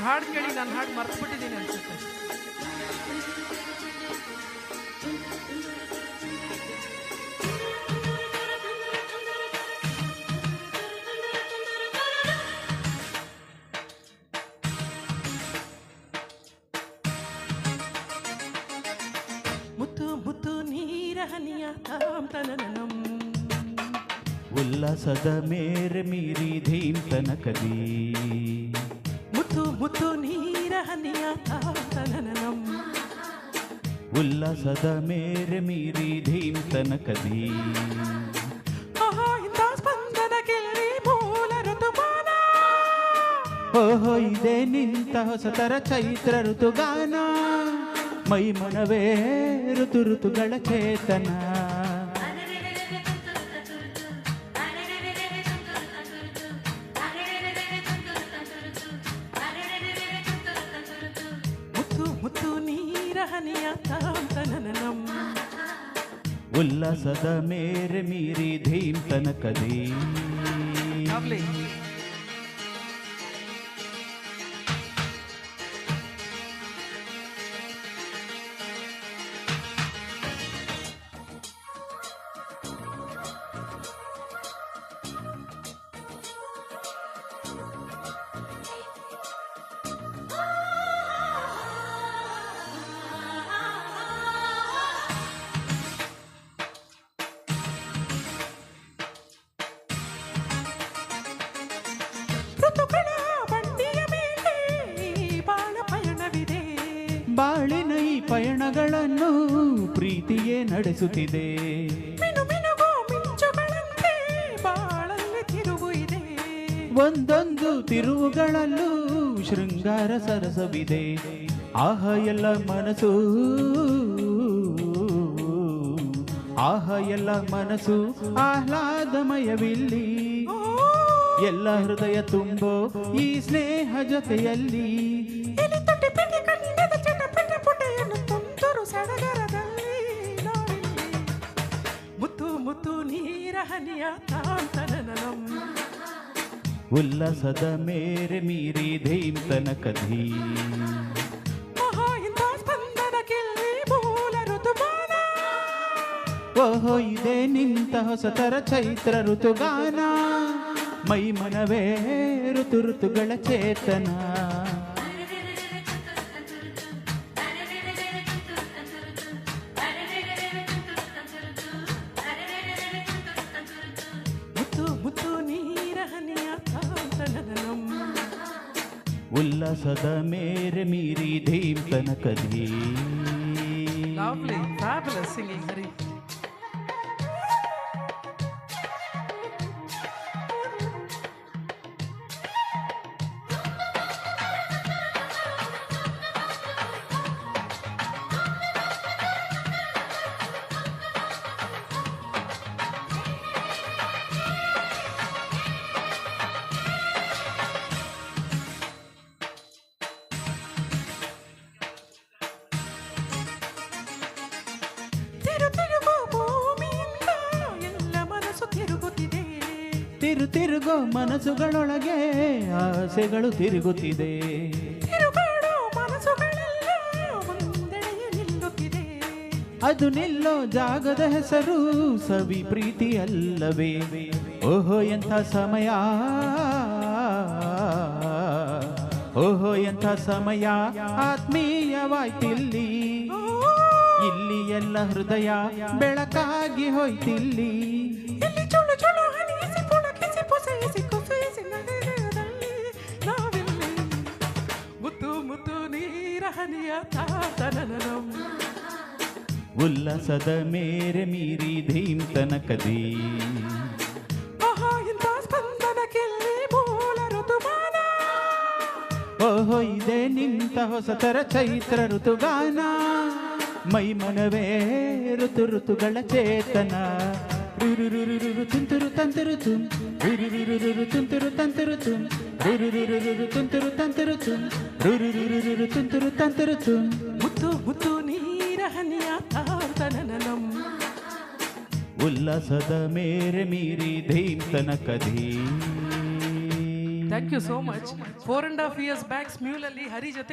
ಹಾಡು ಕೇಳಿ ನಾನು ಹಾಡು ಮರ್ತ್ಬಿಟ್ಟಿದ್ದೀನಿ ಅನ್ಸುತ್ತೆ. ಮುತ್ತು ಮುತ್ತು ನೀರ ಹನಿಯ ತಾಂತನನಂ ಉಲ್ಲಾಸದ ಮೇರೆ ಮೀರಿ ಧೀಮ್ ತನಕದಿ. ಮುತ್ತು ಮುತ್ತು ನೀರ ಹನಿಯ ತಾಂತನನಂ ಉಲ್ಲಾಸದ ಮೇರೆ ಮೀರಿ ಧೀಮ್ ತನಕದಿ. ಆಹಾ ಇಂಥ ಸ್ಪಂದನಕ್ಕೆ ಮೂಲ ಋತುಮಾನ. ಓಹೋ ಇದೇ ನಿಂತ ಹೊಸತರ ಚೈತ್ರ ಋತುಗಾನ. ಮೈ ಮನವೇ ಋತು ಋತುಗಳ ಚೇತನ. ಮುತ್ತು ಮುತ್ತು ನೀರ ಹನಿಯ ತಾಂತನನಂ ಉಲ್ಲಾಸದ ಮೇರೆ ಮೀರಿ ಧೀಮ್ ತನಕದಿ. ಋತುಗಳ ಬಂಡಿಯ ಮೇಲೆ ಬಾಳ ಪಯಣವಿದೆ. ಬಾಳಿನ ಈ ಪಯಣಗಳನ್ನು ಪ್ರೀತಿಯೇ ನಡೆಸುತ್ತಿದೆ. ಮಿನು ಮಿನುಗೋ ಮಿಂಚುಗಳಂತೆ ಬಾಳಲ್ಲಿ ತಿರುವು ಇದೆ. ಒಂದೊಂದು ತಿರುವುಗಳಲ್ಲೂ ಶೃಂಗಾರ ಸರಸವಿದೆ. ಆಹ ಎಲ್ಲ ಮನಸ್ಸು, ಆಹ ಎಲ್ಲ ಮನಸ್ಸು ಆಹ್ಲಾದಮಯವಿಲ್ಲಿ. ಎಲ್ಲ ಹೃದಯ ತುಂಬೋ ಈ ಸ್ನೇಹ ಜೊತೆಯಲ್ಲಿ. ಇಲ್ಲಿ ತೊಟ್ಟೆ ಪೆಟ್ಟೆ ಕಣ್ಣಿನದ ಚಟಪಟ ಪುಟೆಯನ್ನು ತುಂತುರು ಸಡಗರದಲ್ಲಿ ನಾವಿಲ್ಲಿ. ಮುತ್ತು ಮುತ್ತು ನೀರ ಹನಿಯ ತಾಂತನನಂ ಉಲ್ಲಾಸದ ಮೇರೆ ಮೀರಿ ಧೀಮ್ ತನಕದಿ. ಆಹಾ ಇಂಥ ಸ್ಪಂದನಕ್ಕೆ ಮೂಲ ಋತುಮಾನ. ಓಹೋ ಇದೇ ನಿಂತ ಹೊಸತರ ಚೈತ್ರ ಋತುಗಾನ. ಮೈ ಮನವೇ ಋತು ಋತುಗಳ ಚೇತನ. ಮುತ್ತು ಮುತ್ತು ನೀರ ಹನಿಯ ತಾಂತನನಂ ಉಲ್ಲಾಸದ ಮೇರೆ ಮೀರಿ ಧೀಮ್ ತನಕದಿ. Lovely, fabulous singing, Hari. ತಿರು ತಿರುಗೋ ಮನಸ್ಸುಗಳೊಳಗೆ ಆಸೆಗಳು ತಿರುಗುತ್ತಿದೆ. ತಿರುಗಾಡೋ ಮನಸ್ಸುಗಳೆಲ್ಲ ಒಂದೆಡೆಗೆ ನಿಲ್ಲುತ್ತಿದೆ. ಅದು ನಿಲ್ಲೋ ಜಾಗದ ಹೆಸರು ಸವಿ ಪ್ರೀತಿ ಅಲ್ಲವೇ. ಓಹೋ ಎಂಥ ಸಮಯ, ಓಹೋ ಎಂಥ ಸಮಯ ಆತ್ಮೀಯವಾಯ್ತಿಲ್ಲಿ. ಇಲ್ಲಿ ಎಲ್ಲ ಹೃದಯ ಬೆಳಕಾಗಿ ಹೋಯ್ತಿಲ್ಲಿ. ಇಲ್ಲಿ ಚುಳು ಚುಳು ಹನಿಸಿ ಪುಳಕಿಸಿ ಪೊಸೆಯಿಸಿ ಕುಸಿಸಿ ನಗರದಲ್ಲಿ ನಾವಿಲ್ಲಿ. ಮುತ್ತು ಮುತ್ತು ನೀರ ಹನಿಯ ತಾಂತನನಂ ಉಲ್ಲಾಸದ ಮೇರೆ ಮೀರಿ ಧೀಮ್ ತನಕದಿ. ಆಹಾ ಇಂಥ ಸ್ಪಂದನಕ್ಕೆ ಮೂಲ ಋತುಮಾನ. ಓಹೋ ಇದೇ ನಿಂತ ಹೊಸತರ ಚೈತ್ರ ಋತುಗಾನ. ಮೈ ಮನವೇ ಋತು ಋತುಗಳ ಚೇತನ. ತುಂತುರು ತಂತುರು ತುಂ ತುಂತುರು ತಂತುರು ತುಂ ತುಂತುರು ತಂತುರು ತುಂ ತುಂತುರು ತಂತುರು ತುಂ. ಮುತ್ತು ಮುತ್ತು ನೀರ ಹನಿಯ ತಾಂತನನಂ ಉಲ್ಲಾಸದ ಮೇರೆ ಮೀರಿ ಧೀಮ್ ತನಕದಿ. Thank you so much. 4.5 years back ಸ್ಮ್ಯೂಲಲ್ಲಿ ಹರಿ ಜೊತೆ